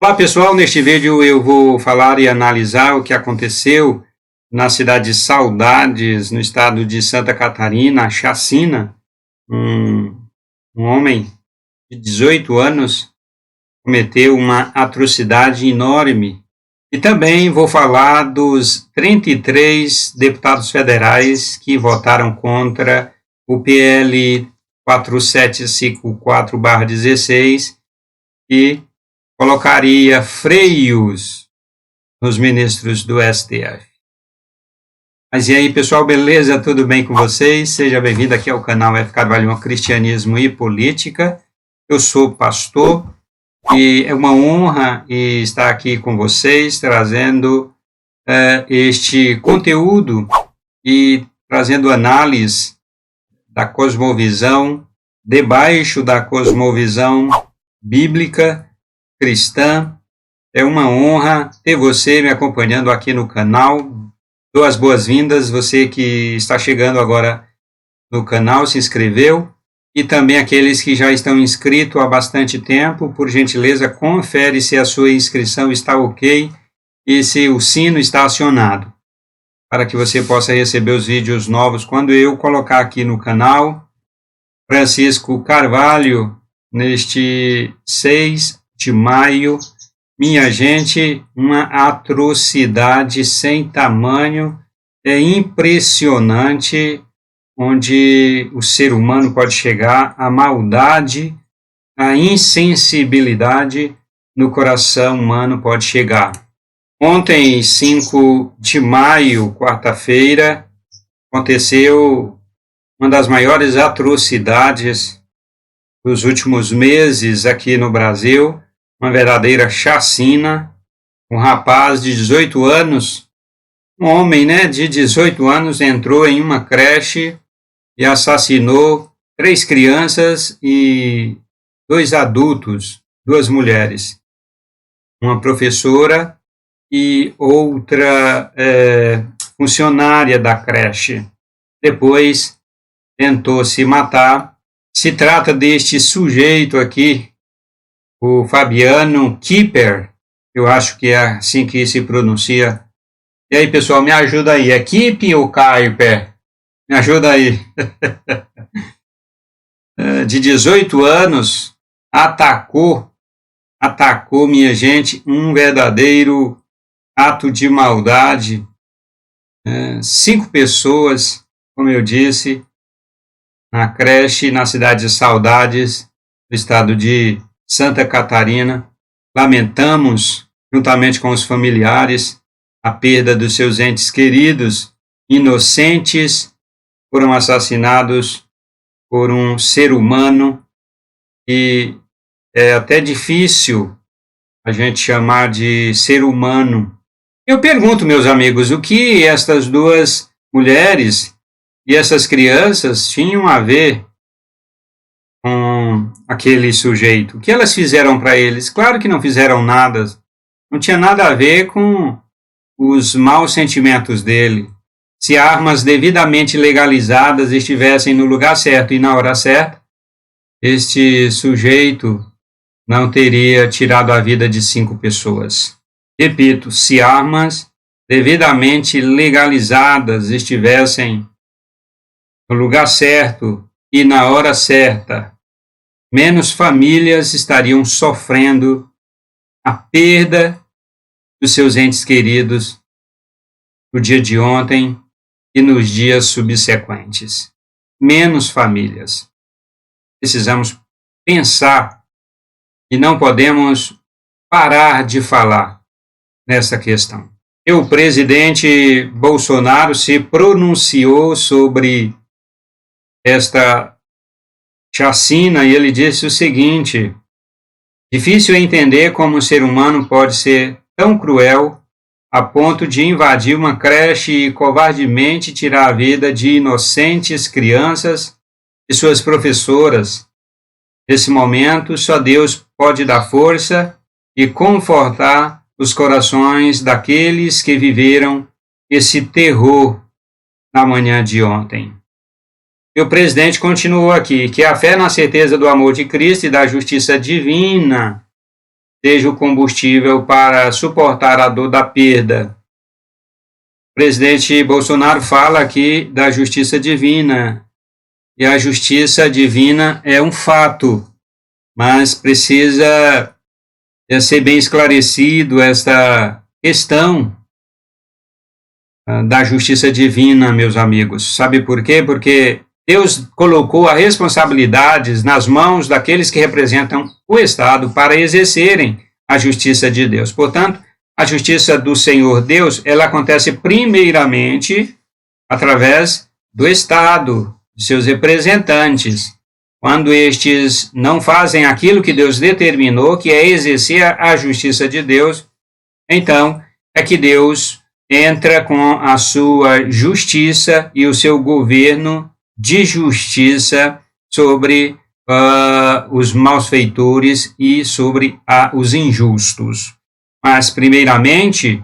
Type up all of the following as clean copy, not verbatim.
Olá pessoal, neste vídeo eu vou falar e analisar o que aconteceu na cidade de Saudades, no estado de Santa Catarina, a chacina. Um homem de 18 anos cometeu uma atrocidade enorme. E também vou falar dos 33 deputados federais que votaram contra o PL 4754/16 e colocaria freios nos ministros do STF. Mas e aí, pessoal, beleza? Tudo bem com vocês? Seja bem-vindo aqui ao canal F. Carvalho, Cristianismo e Política. Eu sou pastor e é uma honra estar aqui com vocês, trazendo este conteúdo e trazendo análise da cosmovisão, debaixo da cosmovisão bíblica cristã. É uma honra ter você me acompanhando aqui no canal. Dou as boas-vindas, você que está chegando agora no canal, se inscreveu, e também aqueles que já estão inscritos há bastante tempo, por gentileza, confere se a sua inscrição está ok e se o sino está acionado, para que você possa receber os vídeos novos quando eu colocar aqui no canal. Francisco Carvalho, neste 6 de maio, minha gente, uma atrocidade sem tamanho, é impressionante onde o ser humano pode chegar, a maldade, a insensibilidade no coração humano pode chegar. Ontem, 5 de maio, quarta-feira, aconteceu uma das maiores atrocidades dos últimos meses aqui no Brasil, uma verdadeira chacina. Um rapaz de 18 anos, um homem, de 18 anos, entrou em uma creche e assassinou 3 crianças e 2 adultos, 2 mulheres, uma professora e outra funcionária da creche. Depois tentou se matar. Se trata deste sujeito aqui, o Fabiano Kipper, eu acho que é assim que se pronuncia. E aí, pessoal, me ajuda aí, é Kipper ou Kipper? Me ajuda aí. De 18 anos, atacou, minha gente, um verdadeiro ato de maldade. 5 pessoas, como eu disse, na creche, na cidade de Saudades, no estado de Santa Catarina. Lamentamos, juntamente com os familiares, a perda dos seus entes queridos, inocentes, foram assassinados por um ser humano que é até difícil a gente chamar de ser humano. Eu pergunto, meus amigos, o que estas 2 mulheres e essas crianças tinham a ver com aquele sujeito? O que elas fizeram para eles? Claro que não fizeram nada, não tinha nada a ver com os maus sentimentos dele. Se armas devidamente legalizadas estivessem no lugar certo e na hora certa, este sujeito não teria tirado a vida de 5 pessoas. Repito, se armas devidamente legalizadas estivessem no lugar certo e na hora certa, menos famílias estariam sofrendo a perda dos seus entes queridos no dia de ontem e nos dias subsequentes. Menos famílias. Precisamos pensar e não podemos parar de falar nessa questão. O presidente Bolsonaro se pronunciou sobre esta chacina e ele disse o seguinte: difícil é entender como um ser humano pode ser tão cruel a ponto de invadir uma creche e covardemente tirar a vida de inocentes crianças e suas professoras. Nesse momento, só Deus pode dar força e confortar os corações daqueles que viveram esse terror na manhã de ontem. E o presidente continuou aqui, que a fé na certeza do amor de Cristo e da justiça divina seja o combustível para suportar a dor da perda. O presidente Bolsonaro fala aqui da justiça divina, e a justiça divina é um fato, mas precisa ser bem esclarecido esta questão da justiça divina, meus amigos. Sabe por quê? Porque Deus colocou as responsabilidades nas mãos daqueles que representam o Estado para exercerem a justiça de Deus. Portanto, a justiça do Senhor Deus, ela acontece primeiramente através do Estado, de seus representantes. Quando estes não fazem aquilo que Deus determinou, que é exercer a justiça de Deus, então é que Deus entra com a sua justiça e o seu governo de justiça sobre os malfeitores e sobre os injustos. Mas, primeiramente,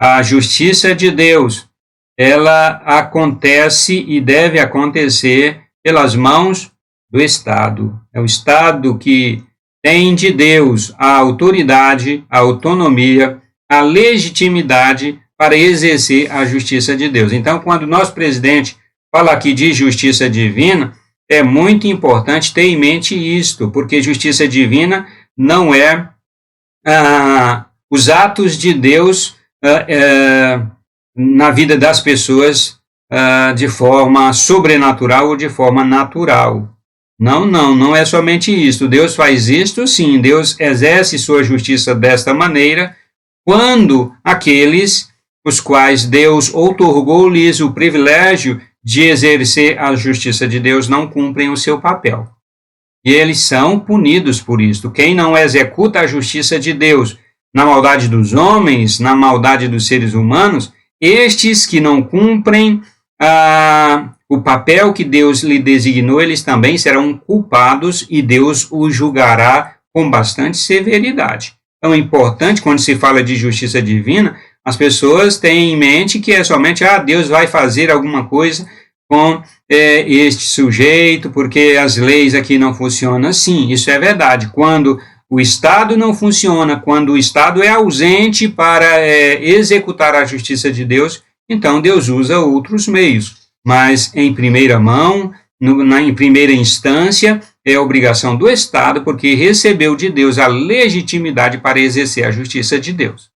a justiça de Deus, ela acontece e deve acontecer pelas mãos do Estado. É o Estado que tem de Deus a autoridade, a autonomia, a legitimidade para exercer a justiça de Deus. Então, quando o nosso presidente fala aqui de justiça divina, é muito importante ter em mente isto, porque justiça divina não é os atos de Deus na vida das pessoas de forma sobrenatural ou de forma natural. Não é somente isto. Deus faz isto, sim, Deus exerce sua justiça desta maneira quando aqueles os quais Deus outorgou-lhes o privilégio de exercer a justiça de Deus não cumprem o seu papel. E eles são punidos por isto. Quem não executa a justiça de Deus na maldade dos homens, na maldade dos seres humanos, estes que não cumprem o papel que Deus lhe designou, eles também serão culpados e Deus os julgará com bastante severidade. Então é importante, quando se fala de justiça divina, as pessoas têm em mente que é somente, Deus vai fazer alguma coisa com este sujeito, porque as leis aqui não funcionam. Sim, isso é verdade. Quando o Estado não funciona, quando o Estado é ausente para executar a justiça de Deus, então Deus usa outros meios. Mas em primeira mão, em primeira instância, é obrigação do Estado, porque recebeu de Deus a legitimidade para exercer a justiça de Deus.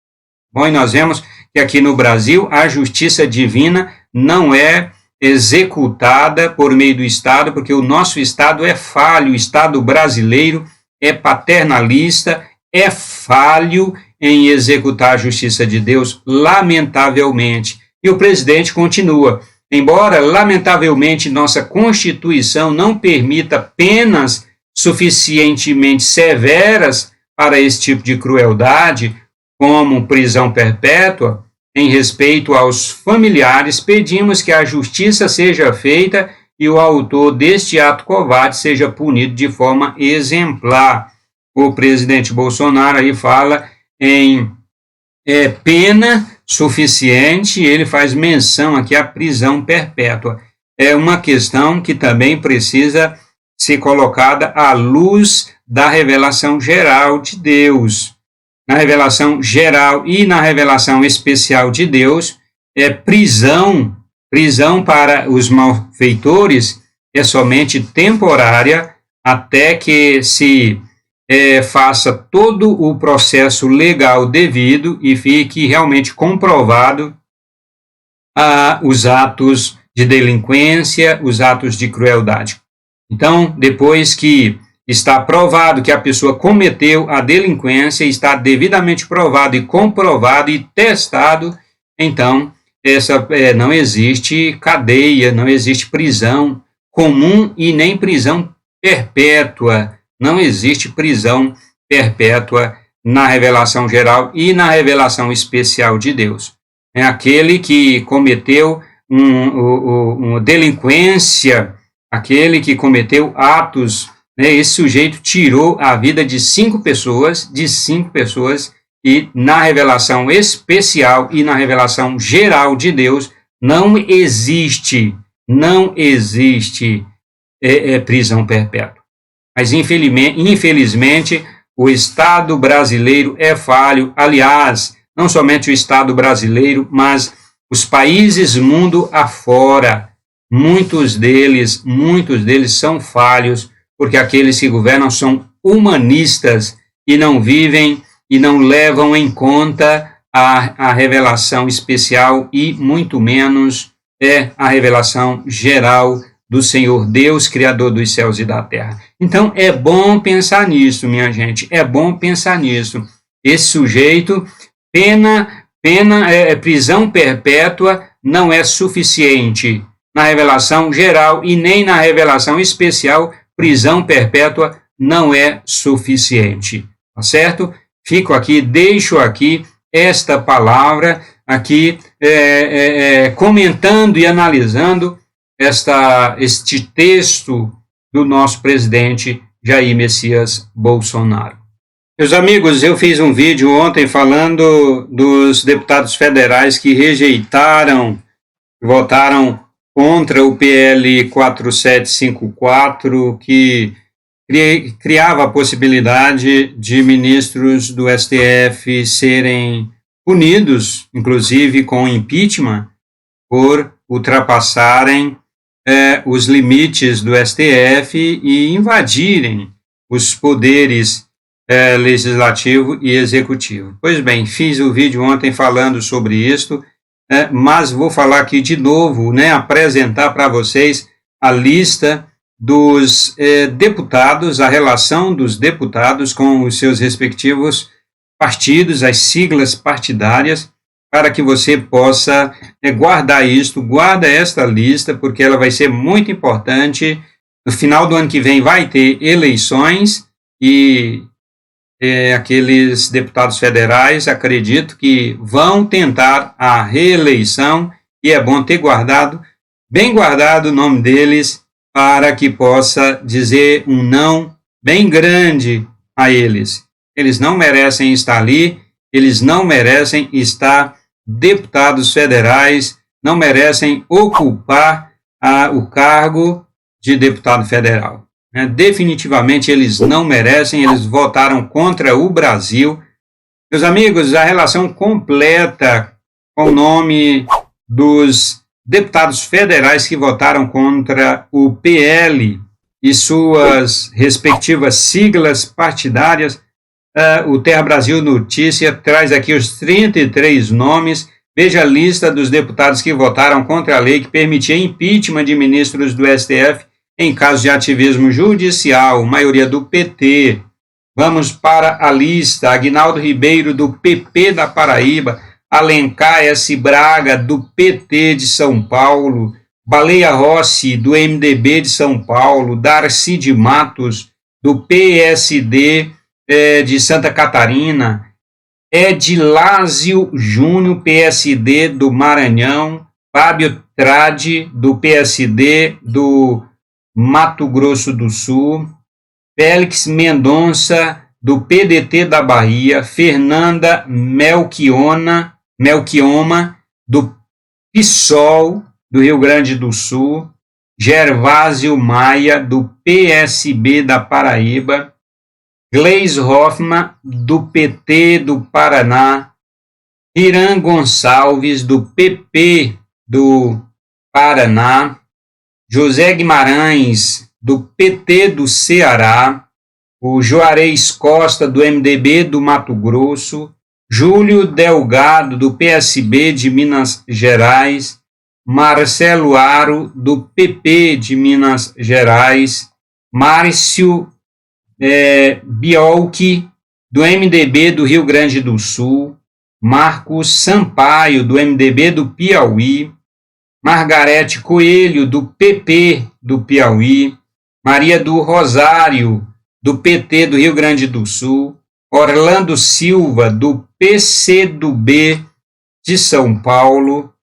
Bom, e nós vemos que aqui no Brasil a justiça divina não é executada por meio do Estado, porque o nosso Estado é falho, o Estado brasileiro é paternalista, é falho em executar a justiça de Deus, lamentavelmente. E o presidente continua, embora lamentavelmente nossa Constituição não permita penas suficientemente severas para esse tipo de crueldade, como prisão perpétua, em respeito aos familiares, pedimos que a justiça seja feita e o autor deste ato covarde seja punido de forma exemplar. O presidente Bolsonaro aí fala em pena suficiente, ele faz menção aqui à prisão perpétua. É uma questão que também precisa ser colocada à luz da revelação geral de Deus. Na revelação geral e na revelação especial de Deus, prisão para os malfeitores é somente temporária até que se faça todo o processo legal devido e fique realmente comprovado os atos de delinquência, os atos de crueldade. Então, depois que está provado que a pessoa cometeu a delinquência, está devidamente provado e comprovado e testado, então não existe cadeia, não existe prisão comum e nem prisão perpétua. Não existe prisão perpétua na revelação geral e na revelação especial de Deus. É aquele que cometeu uma delinquência, aquele que cometeu atos, esse sujeito tirou a vida de 5 pessoas, e na revelação especial e na revelação geral de Deus não existe prisão perpétua. Mas infelizmente o Estado brasileiro é falho. Aliás, não somente o Estado brasileiro, mas os países mundo afora, muitos deles são falhos, porque aqueles que governam são humanistas e não vivem e não levam em conta a revelação especial e muito menos a revelação geral do Senhor Deus, Criador dos céus e da terra. Então, é bom pensar nisso, minha gente, é bom pensar nisso. Esse sujeito, prisão perpétua não é suficiente na revelação geral e nem na revelação especial, prisão perpétua não é suficiente, tá certo? Deixo aqui esta palavra aqui, comentando e analisando este texto do nosso presidente Jair Messias Bolsonaro. Meus amigos, eu fiz um vídeo ontem falando dos deputados federais que votaram contra o PL 4754, que criava a possibilidade de ministros do STF serem punidos, inclusive com impeachment, por ultrapassarem os limites do STF e invadirem os poderes legislativo e executivo. Pois bem, fiz o vídeo ontem falando sobre isto, mas vou falar aqui de novo, apresentar para vocês a lista dos deputados, a relação dos deputados com os seus respectivos partidos, as siglas partidárias, para que você possa guarda esta lista, porque ela vai ser muito importante. No final do ano que vem vai ter eleições e aqueles deputados federais, acredito que vão tentar a reeleição e é bom ter bem guardado o nome deles, para que possa dizer um não bem grande a eles. Eles não merecem estar ali, eles não merecem estar deputados federais, não merecem ocupar o cargo de deputado federal. Definitivamente eles não merecem, eles votaram contra o Brasil. Meus amigos, a relação completa com o nome dos deputados federais que votaram contra o PL e suas respectivas siglas partidárias, o Terra Brasil Notícia traz aqui os 33 nomes. Veja a lista dos deputados que votaram contra a lei que permitia impeachment de ministros do STF em caso de ativismo judicial, maioria do PT. Vamos para a lista: Aguinaldo Ribeiro, do PP da Paraíba, Alencar S. Braga, do PT de São Paulo, Baleia Rossi, do MDB de São Paulo, Darcy de Matos, do PSD de Santa Catarina, Edilásio Júnior, PSD do Maranhão, Fábio Tradi, do PSD do Mato Grosso do Sul, Félix Mendonça, do PDT da Bahia, Fernanda Melchioma, do PSOL, do Rio Grande do Sul, Gervásio Maia, do PSB da Paraíba, Gleis Hoffmann, do PT do Paraná, Irã Gonçalves, do PP do Paraná, José Guimarães, do PT do Ceará, o Juarez Costa, do MDB do Mato Grosso, Júlio Delgado, do PSB de Minas Gerais, Marcelo Aro, do PP de Minas Gerais, Márcio Biolchi, do MDB do Rio Grande do Sul, Marcos Sampaio, do MDB do Piauí, Margarete Coelho, do PP do Piauí, Maria do Rosário, do PT do Rio Grande do Sul, Orlando Silva, do PCdoB de São Paulo,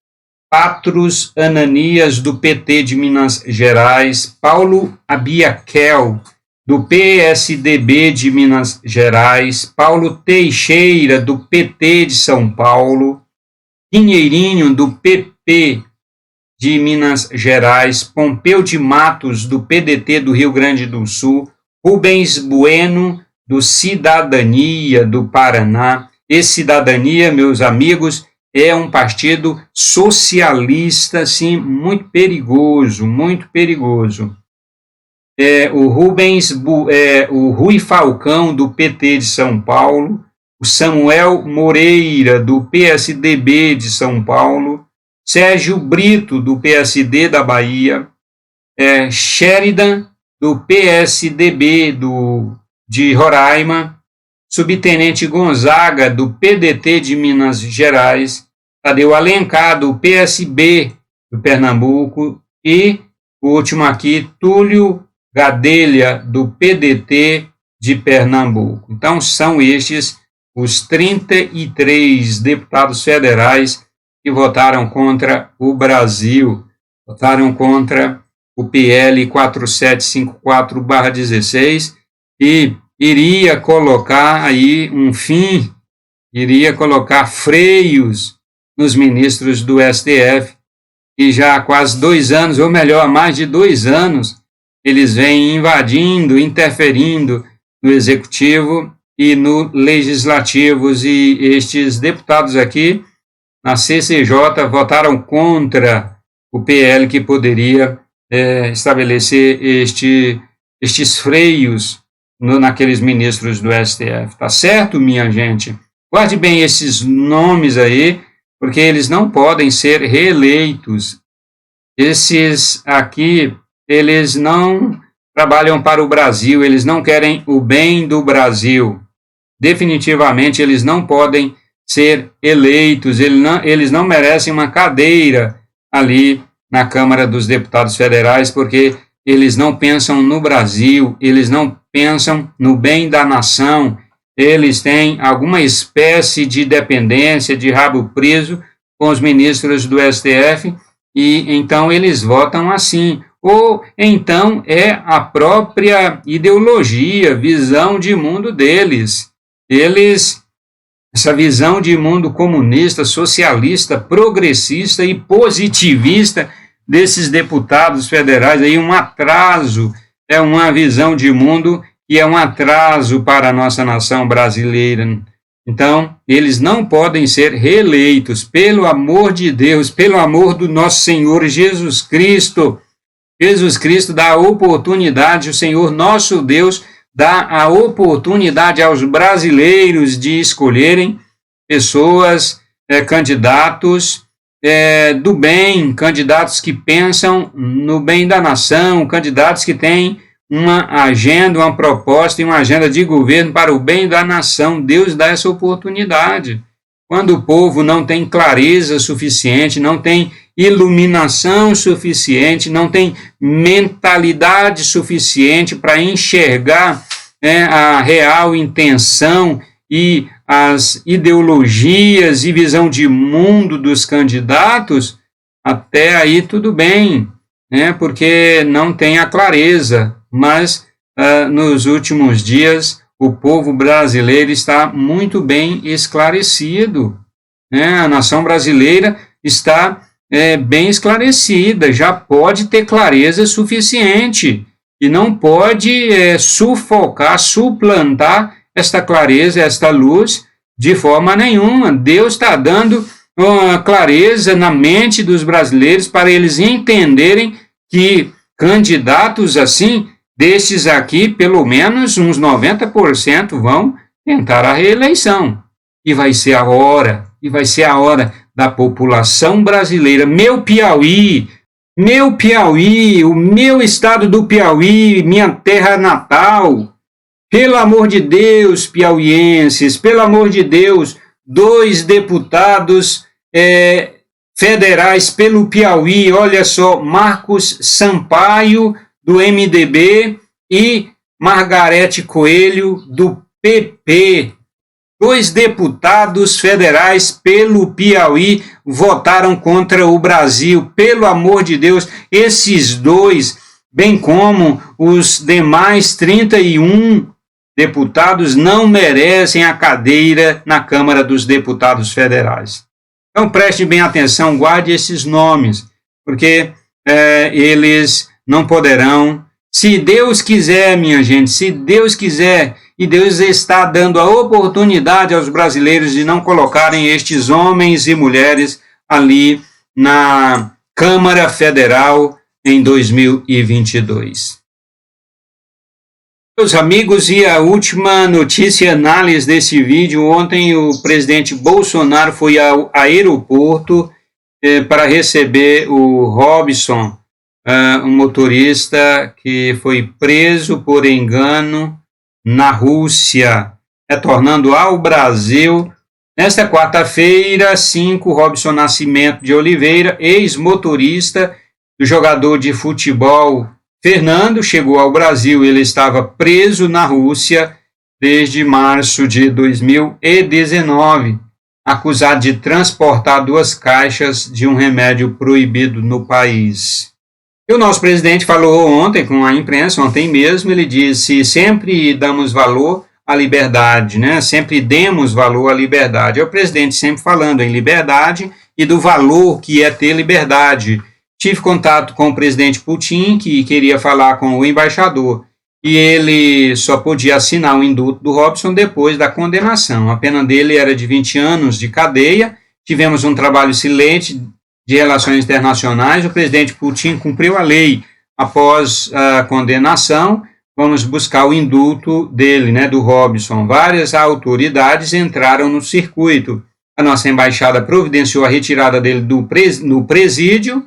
Patros Ananias, do PT de Minas Gerais, Paulo Abiaquel, do PSDB de Minas Gerais, Paulo Teixeira, do PT de São Paulo, Pinheirinho, do PP de Minas Gerais, Pompeu de Matos, do PDT do Rio Grande do Sul, Rubens Bueno, do Cidadania do Paraná. Esse Cidadania, meus amigos, é um partido socialista, sim, muito perigoso, muito perigoso. O Rui Falcão, do PT de São Paulo, o Samuel Moreira, do PSDB de São Paulo, Sérgio Brito, do PSD da Bahia, Sheridan, do PSDB de Roraima, Subtenente Gonzaga, do PDT de Minas Gerais, Tadeu Alencar, do PSB do Pernambuco, e o último aqui, Túlio Gadelha, do PDT de Pernambuco. Então, são estes os 33 deputados federais que votaram contra o Brasil, votaram contra o PL 4754/16 e iria colocar aí um fim, iria colocar freios nos ministros do STF, e já há quase 2 anos, ou melhor, mais de 2 anos, eles vêm invadindo, interferindo no Executivo e no Legislativo, e estes deputados aqui, na CCJ, votaram contra o PL que poderia estabelecer estes freios naqueles ministros do STF. Tá certo, minha gente? Guarde bem esses nomes aí, porque eles não podem ser reeleitos. Esses aqui, eles não trabalham para o Brasil, eles não querem o bem do Brasil. Definitivamente, eles não podem ser eleitos, eles não merecem uma cadeira ali na Câmara dos Deputados Federais, porque eles não pensam no Brasil, eles não pensam no bem da nação, eles têm alguma espécie de dependência, de rabo preso com os ministros do STF, e então eles votam assim. Ou então é a própria ideologia, visão de mundo deles. Essa visão de mundo comunista, socialista, progressista e positivista desses deputados federais, aí um atraso, é uma visão de mundo que é um atraso para a nossa nação brasileira. Então, eles não podem ser reeleitos, pelo amor de Deus, pelo amor do nosso Senhor Jesus Cristo. Jesus Cristo dá a oportunidade, o Senhor nosso Deus dá a oportunidade aos brasileiros de escolherem pessoas, candidatos do bem, candidatos que pensam no bem da nação, candidatos que têm uma agenda, uma proposta e uma agenda de governo para o bem da nação. Deus dá essa oportunidade. Quando o povo não tem clareza suficiente, não tem iluminação suficiente, não tem mentalidade suficiente para enxergar a real intenção e as ideologias e visão de mundo dos candidatos, até aí tudo bem, porque não tem a clareza. Mas nos últimos dias o povo brasileiro está muito bem esclarecido, a nação brasileira está bem esclarecida, já pode ter clareza suficiente e não pode sufocar, suplantar esta clareza, esta luz de forma nenhuma. Deus está dando uma clareza na mente dos brasileiros para eles entenderem que candidatos assim, destes aqui, pelo menos uns 90% vão tentar a reeleição. E vai ser a hora da população brasileira. Meu Piauí, o meu estado do Piauí, minha terra natal. Pelo amor de Deus, piauienses, pelo amor de Deus, 2 deputados federais pelo Piauí, olha só, Marcos Sampaio, do MDB, e Margarete Coelho, do PP. 2 deputados federais pelo Piauí votaram contra o Brasil. Pelo amor de Deus, esses 2, bem como os demais 31 deputados, não merecem a cadeira na Câmara dos Deputados Federais. Então preste bem atenção, guarde esses nomes, porque eles não poderão. Se Deus quiser, minha gente, se Deus quiser, e Deus está dando a oportunidade aos brasileiros de não colocarem estes homens e mulheres ali na Câmara Federal em 2022. Meus amigos, e a última notícia e análise desse vídeo: ontem o presidente Bolsonaro foi ao aeroporto para receber o Robson, um motorista que foi preso por engano na Rússia, retornando ao Brasil. Nesta quarta-feira, 5, Robson Nascimento de Oliveira, ex-motorista do jogador de futebol Fernando, chegou ao Brasil. Ele estava preso na Rússia desde março de 2019, acusado de transportar 2 caixas de um remédio proibido no país. E o nosso presidente falou ontem com a imprensa, ontem mesmo, ele disse: sempre damos valor à liberdade, né? Sempre demos valor à liberdade. É o presidente sempre falando em liberdade e do valor que é ter liberdade. Tive contato com o presidente Putin, que queria falar com o embaixador, e ele só podia assinar o indulto do Robson depois da condenação. A pena dele era de 20 anos de cadeia. Tivemos um trabalho excelente de relações internacionais. O presidente Putin cumpriu a lei após a condenação. Vamos buscar o indulto dele, né, do Robson. Várias autoridades entraram no circuito. A nossa embaixada providenciou a retirada dele no presídio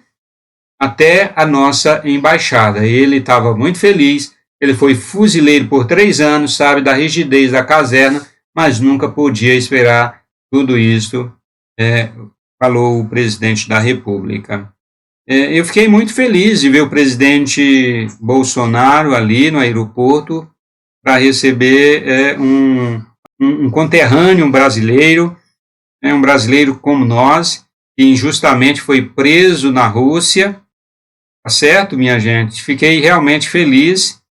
até a nossa embaixada. Ele estava muito feliz. Ele foi fuzileiro por 3 anos, sabe da rigidez da caserna, mas nunca podia esperar tudo isso, falou o presidente da República. Eu fiquei muito feliz de ver o presidente Bolsonaro ali no aeroporto para receber um conterrâneo brasileiro, um brasileiro como nós, que injustamente foi preso na Rússia. Tá certo, minha gente? Fiquei realmente feliz,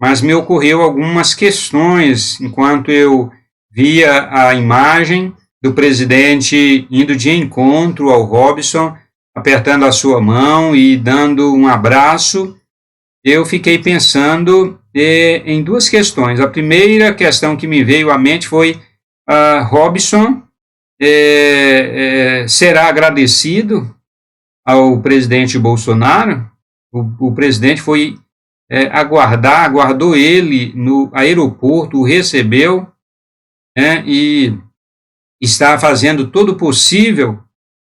mas me ocorreu algumas questões enquanto eu via a imagem do presidente indo de encontro ao Robson, apertando a sua mão e dando um abraço. Eu fiquei pensando em 2 questões. A primeira questão que me veio à mente foi: Robson será agradecido ao presidente Bolsonaro? O presidente foi aguardou ele no aeroporto, o recebeu, e está fazendo todo o possível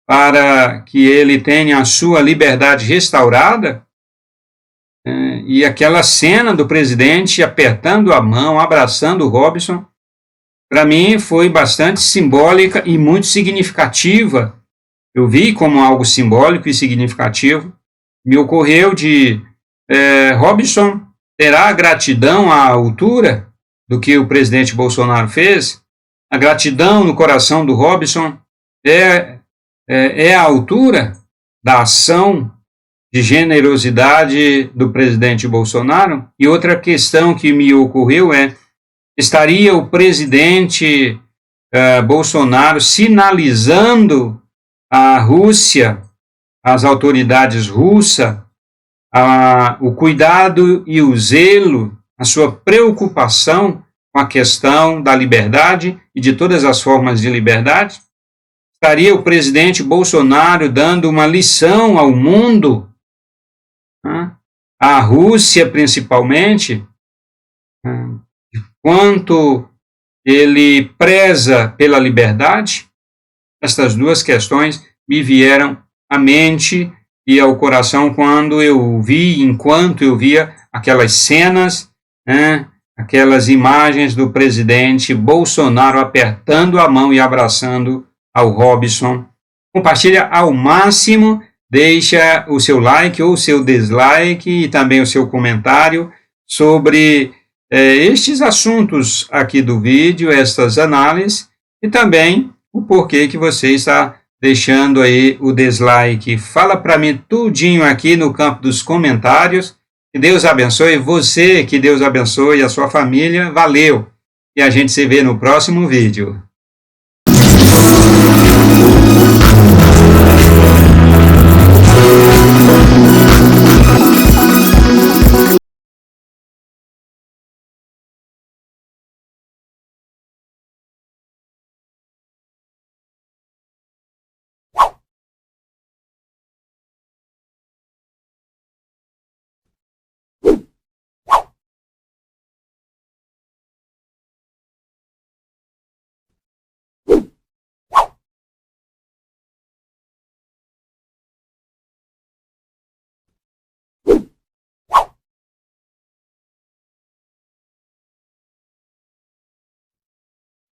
para que ele tenha a sua liberdade restaurada. E aquela cena do presidente apertando a mão, abraçando o Robson, para mim foi bastante simbólica e muito significativa. Eu vi como algo simbólico e significativo. Me ocorreu de Robson terá gratidão à altura do que o presidente Bolsonaro fez. A gratidão no coração do Robson é a altura da ação de generosidade do presidente Bolsonaro. E outra questão que me ocorreu estaria o presidente Bolsonaro sinalizando à Rússia, às autoridades russas, o cuidado e o zelo, a sua preocupação com a questão da liberdade e de todas as formas de liberdade? Estaria o presidente Bolsonaro dando uma lição ao mundo, à Rússia principalmente, de quanto ele preza pela liberdade? Estas 2 questões me vieram à mente e ao coração enquanto eu via aquelas cenas, aquelas imagens do presidente Bolsonaro apertando a mão e abraçando ao Robson. Compartilha ao máximo, deixa o seu like ou o seu dislike e também o seu comentário sobre estes assuntos aqui do vídeo, estas análises, e também o porquê que você está deixando aí o dislike. Fala para mim tudinho aqui no campo dos comentários. Que Deus abençoe você, que Deus abençoe a sua família. Valeu! E a gente se vê no próximo vídeo.